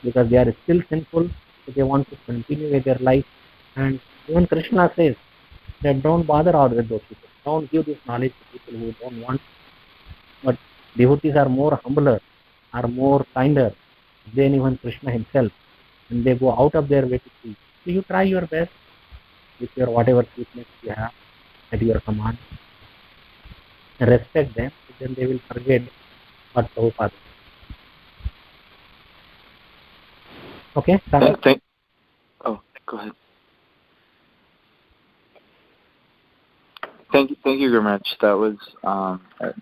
because they are still sinful, so they want to continue with their life. And even Krishna says that don't bother out with those people. Don't give this knowledge to people who don't want. But devotees are more humbler, are more kinder than even Krishna himself, and they go out of their way to teach. So you try your best with your whatever sweetness you have at your command. Respect them, then they will forget what Prabhupada. Okay? Oh, go ahead. Thank you, Guru Maharaj. That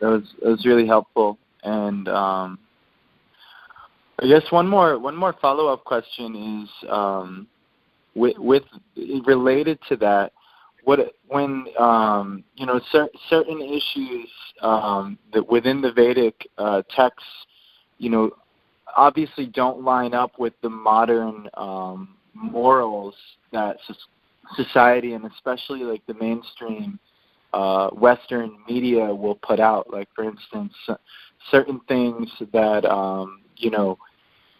was really helpful. And I guess one more follow-up question is with related to that. When certain issues that within the Vedic texts, obviously don't line up with the modern morals that society and especially like the mainstream Western media will put out. Like, for instance, certain things that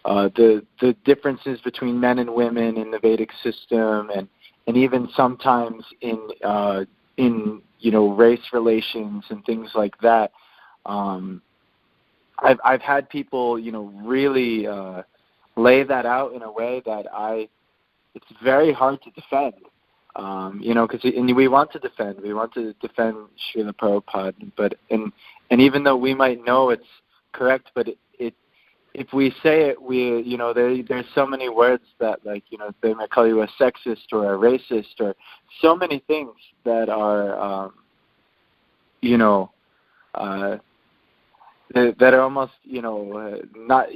the differences between men and women in the Vedic system, and even sometimes in race relations and things like that. I've had people really lay that out in a way that it's very hard to defend. Because we want to defend Srila Prabhupada, but and even though we might know it's correct, but if we say it, there's so many words that they might call you a sexist or a racist or so many things that are that are almost not,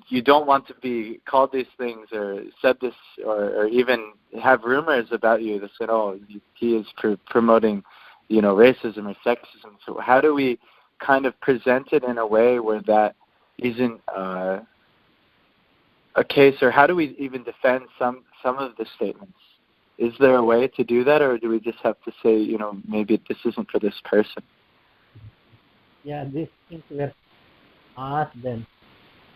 you don't want to be called these things or said this or even have rumors about you that said, oh, he is promoting racism or sexism. So how do we kind of present it in a way where that isn't a case, or how do we even defend some of the statements? Is there a way to do that, or do we just have to say, maybe this isn't for this person? Yeah, these things were asked, then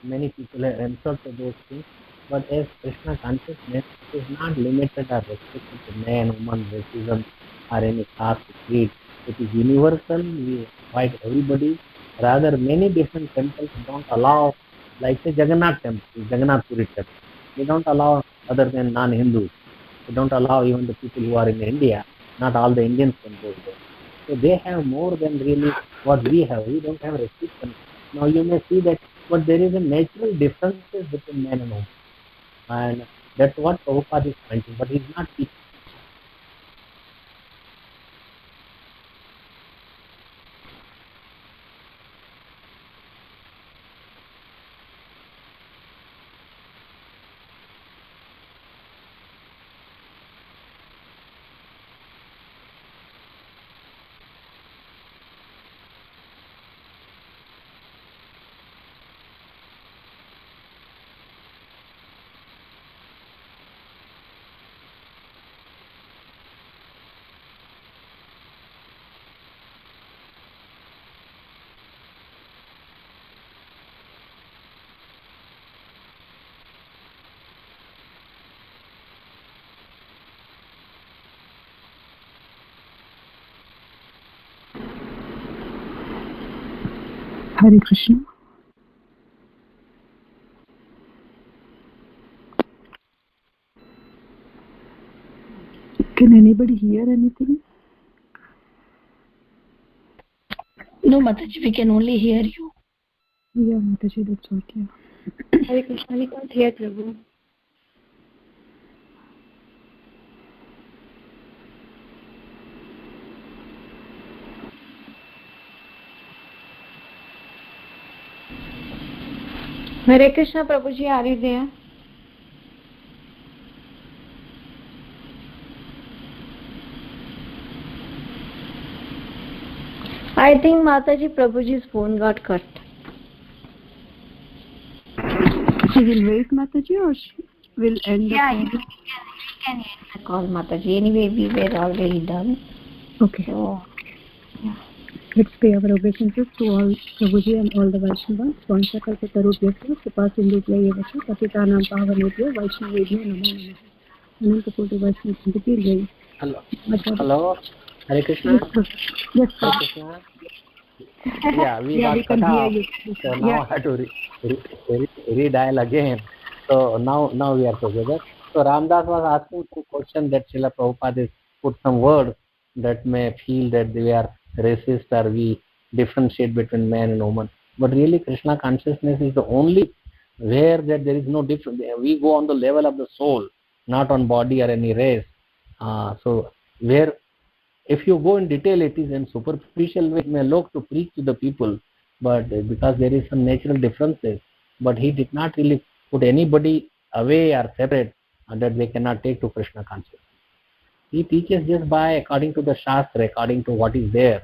many people have answered to those things. But as Krishna consciousness, it is not limited or restricted to man, woman, racism, or any caste, creed. It is universal. We invite everybody. Rather, many different temples don't allow, like say Jagannath Temple, Jagannath Puri Temple. They don't allow other than non-Hindus. They don't allow even the people who are in India. Not all the Indians can go there. So they have more than really what we have. We don't have restrictions. Now you may see that, but there is a natural differences between men and women. And that's what Prabhupada is pointing, but he's not teaching. Hare Krishna. Can anybody hear anything? No, Mataji, we can only hear you. Yeah, Mataji, that's okay. Hare Krishna, we can't hear Prabhu. Hare Krishna, Prabhuji, are you there? I think Mataji, Prabhuji's phone got cut. She will wait, Mataji, or she will end the call? You can end the call, Mataji. Anyway, we were already done. Okay. So, yeah. Let's pay our obeisances to all Prabhuji and all the Vaishnavas. Vanchakalpatarubhyasya Kripasindhubhyayavacha Patitanam Pavanebhyo Vaishnavebhyo Namo Namaha. Anantapurti Vaishnava ki jai. Hello. Hare Krishna. Yes, sir. Hare Krishna. Yeah, we can hear you. So now I have to redial again. So now we are together. So Ramdas was asking two questions that Srila Prabhupada has put some words that may feel that they are racist or we differentiate between man and woman. But really Krishna consciousness is the only where that there is no difference. We go on the level of the soul, not on body or any race. So where if you go in detail, it is in superficial way. It may look to preach to the people, but because there is some natural differences, but he did not really put anybody away or separate that they cannot take to Krishna consciousness. He teaches just by according to the Shastra, according to what is there,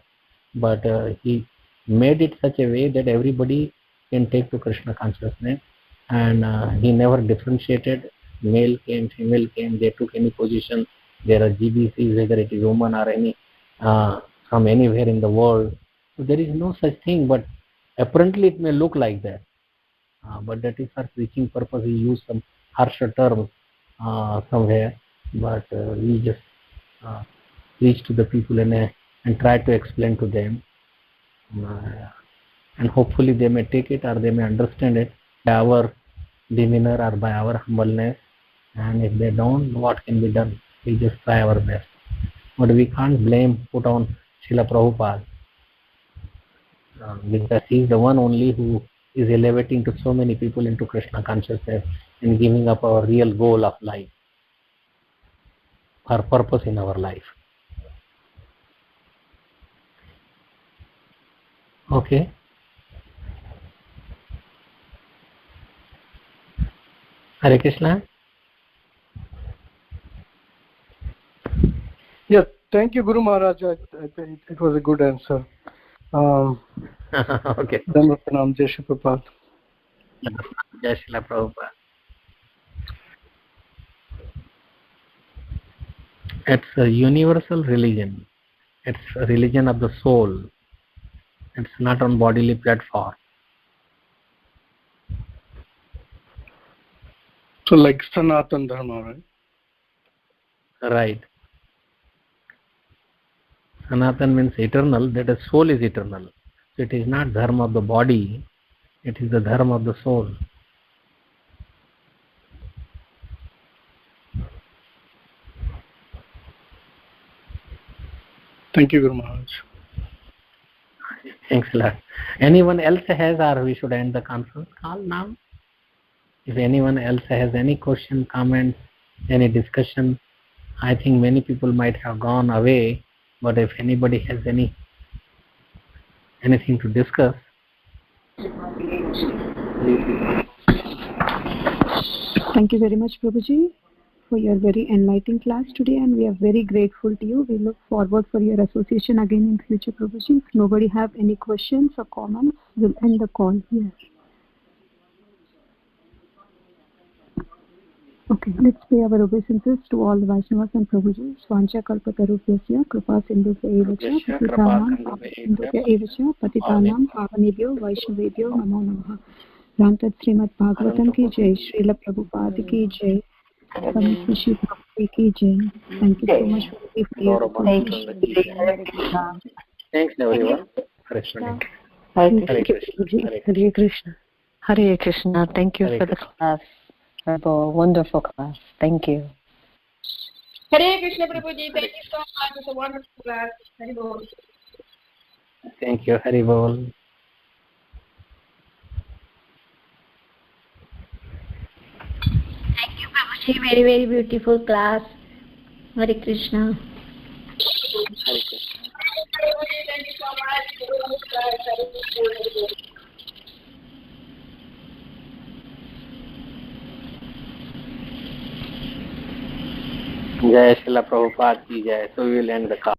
but he made it such a way that everybody can take to Krishna consciousness, and he never differentiated. Male came, female came, they took any position. There are GBCs, whether it is woman or any from anywhere in the world. So there is no such thing, but apparently it may look like that. But that is for preaching purpose. He used some harsher terms somewhere, but we just preach to the people and try to explain to them, and hopefully they may take it or they may understand it by our demeanor or by our humbleness. And if they don't, what can be done? We just try our best, but we can't put on Srila Prabhupada, because he is the one only who is elevating to so many people into Krishna consciousness and giving up our real goal of life, our purpose in our life. Okay. Hare Krishna. Yes, thank you, Guru Maharaj. I think it was a good answer. Okay. Pranam, Jai Shri Prabhupada. Jai Srila Prabhupada. It's a universal religion. It's a religion of the soul. It's not on bodily platform. So like Sanatan Dharma, right? Right. Sanatan means eternal, that is soul is eternal. So it is not dharma of the body, it is the dharma of the soul. Thank you, Guru Maharaj. Thanks a lot. Anyone else has, or we should end the conference call now? If anyone else has any question, comments, any discussion, I think many people might have gone away, but if anybody has anything to discuss, Thank you very much, Prabhuji, for your very enlightening class today, and we are very grateful to you. We look forward for your association again in future, Prabhuji. If nobody have any questions or comments, we'll end the call here. Okay, let's pay our obeisances to all the Vaishnavas and Prabhuji. Svancha kalpatarubhyasya kripa sindhubhya evacha patitanam pavanebhyo vaishnavebhyo namo namaha. Granted Srimad Bhagavatam ki jai, Srila Prabhupada ki jai, Swami Bhakti ki jai. Thank you so much for your thanks everyone for explaining. Hare Krishna. Hare Krishna. Thank you for the class. A wonderful class. Thank you. Hare Krishna Prabhuji, thank you so much. It's a wonderful class. Hari Bol. Thank you, Hari Bol. Thank you Prabhuji, very very beautiful class. Hare Krishna. Hare Krishna. Prabhuji, thank you so much. Jai Srila Prabhupada ki jai. So we will end the call.